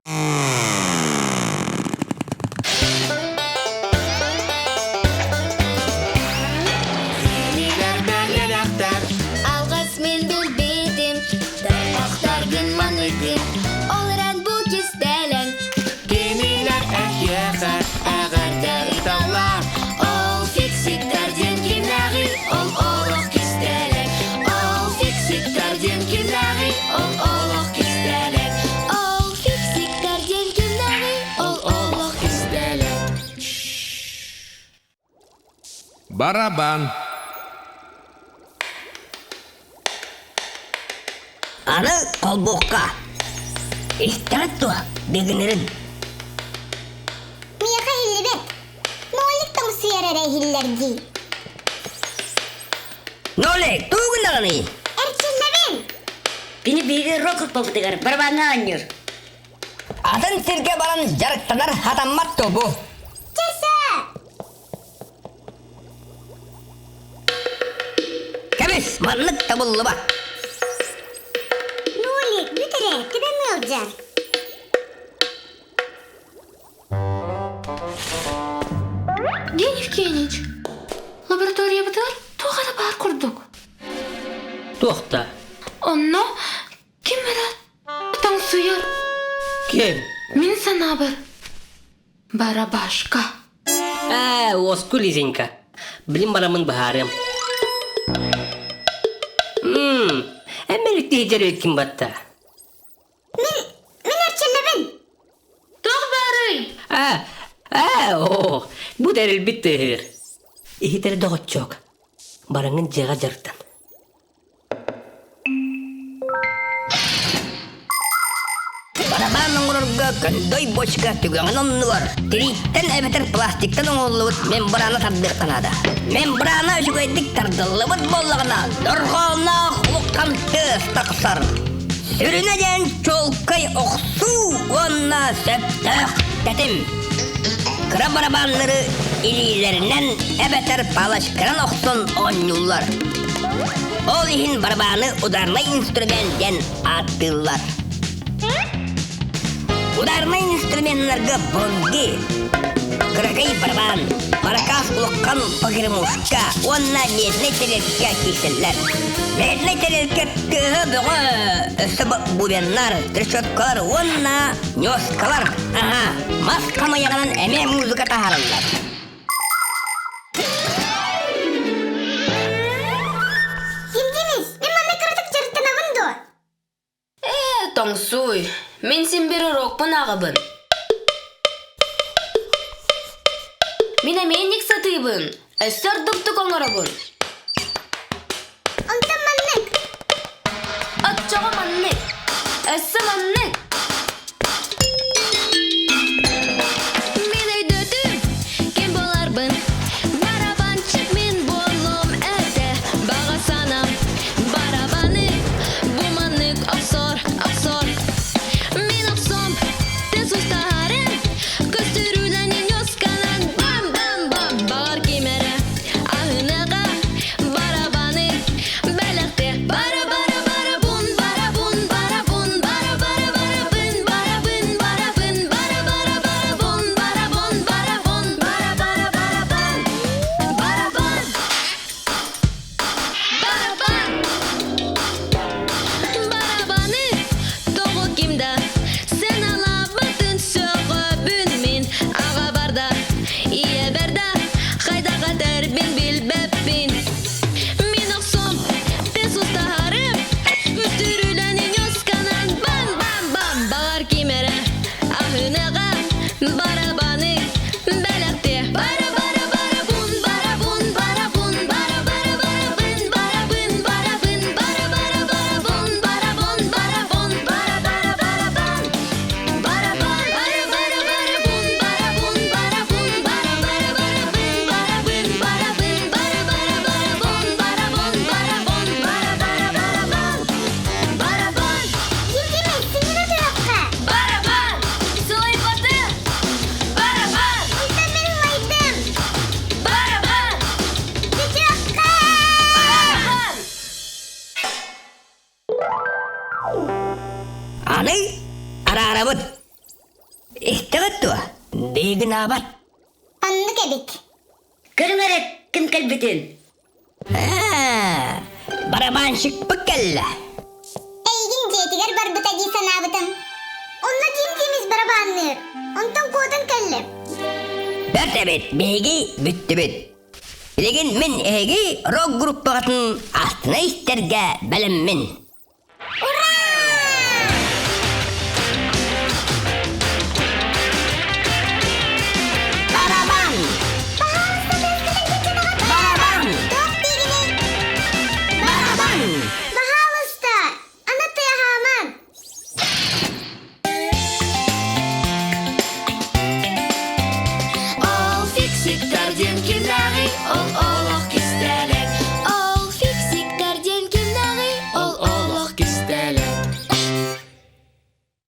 Yeniler böyle daktar. Algыс мен билбедим, тармактардын маныгын. Олран бу кистелен. Yeniler ehyeğer, eğer dağlar. Ол фиксиктерден кинагы, ол олох кистелен. Ол фиксиктерден кинагы, ол олох кистелен. Ол фиксиктерден кинагы, ол олох кистелен. Барабан. Аны колбокка. Истатто дегенерин. Мияка хиллибет. Ноликтың сүйерere хиллерги. Нолек тугундараны. Эрчиллебен. Beni bir roket topu tegar, barabana anyor. Атын сирге баран жарыктанар хатаммат тобу. Чесе. Кемес маннык табыллыба. Нолик бүтере тебе мылжар. День Евгеньевич, лаборатория бытыр, туғада бар құрдық. Toxta. Онно, ким берет? Таң сүйер. Kim? Мен сана бір. Барабашка. Oskul izinka. Bilim baramın baharım. Emmelik diyecer ötkin batta. Мен эрчиллебен. Тоқ бәрі. Bu deril bitti hır. İhitere doğut çok. Barangın jaga jartan. Барабан оңорга көндой бочка түгәңен оннугар. Тириттен эбетер пластиктан оңоллыбыт мембрана тардыктанада. Мембрана жүгөйдик тардыллыбыт боллагына доргона хулуккан тез таксар. Сүрүнәден чолкай оксу онна сөптөк тәтим. Кыра барабанлары илилеринен эбетер палашкыран оксон оңнулар. Ол ихин барабаны ударный инструменттен аттылар. Ударный инструментларга бонги, кракай барабан, маракас улаккан погремушка, онна медный телерке киселлер. Медный телерке тыгы бұғы өсі бубеннар, трещоткалар, онна нёскалар, маска маяғынан әме музыка тахарылар. Хилдемес. Мен маны кырдык жарыктанабын до. Тоңсуй, мен сен бері рокпын ағыбын. Мен әменник сатыйбын, әсір дұқтық оңырабын. Онта маннык. Атчаға манник, әсі манник. Мен өйдөтім, кем боларбын. Барабанчык мен болым әді. Баға санам, барабаны, bu mannik aksor, aksor. Мен оксом, тез ұстарым. Көстіруләнен yoskanan, bam, bam, bam. Бағар кемері, ahınaға, барабаны, бәліқті. Бара, бара, бара, бун, бара, бун, бара, бун, бара, бара, бара, бын, бара, бын, бара, бын, бара, бара, бара, бун, бара, бун, бара, бун, бара, бара, бара, бын. Барабан. Барабан. Барабаны тоғы кимда, сен алабытын сөғөбін мен. Аға барда, ие берда, қайда қатар бен білбеппін. Мен оқсом, тез ұстарым, үстіріләнен yoskanan, бам, бам, бам. Бағар кемері, ahınaға, барабаны, бәліқте. Бара, бара, бара, бун, бара, бун, бара, бун, бара, бара, бара, бын, бара, бын, бара, бын, бара, бара, бара, бун, бара, бун, бара, бун, бара, бара, бара, бын. Барабан, бара, бара, бара, бун, бара, бун, бара, бун, бара, бара, бара, бын, бара, бын, бара, бын, бара, бара, бара, бун, бара, бун, бара, бун, бара, бара, бара, бын. Барабан. Хилдемес. Синер өтөрөккө. Барабан. Сылай баты. Барабан. Онта мен лайдым. Барабан. Өтөрөккө. Барабан. Аны ара-арабыт. Beygin abat. Anlı kebik. Kırmırık kim kalbitin? Baraban şıkpık kelle. Eygin jetiger barbuta ji sanabıtım. Onunla cimcimiz barabanlıyor. Ondan kodun kelle. Bertebet beygi büttü büt. Bilgin min ehegi rock grup bakatın altına isterge belim min.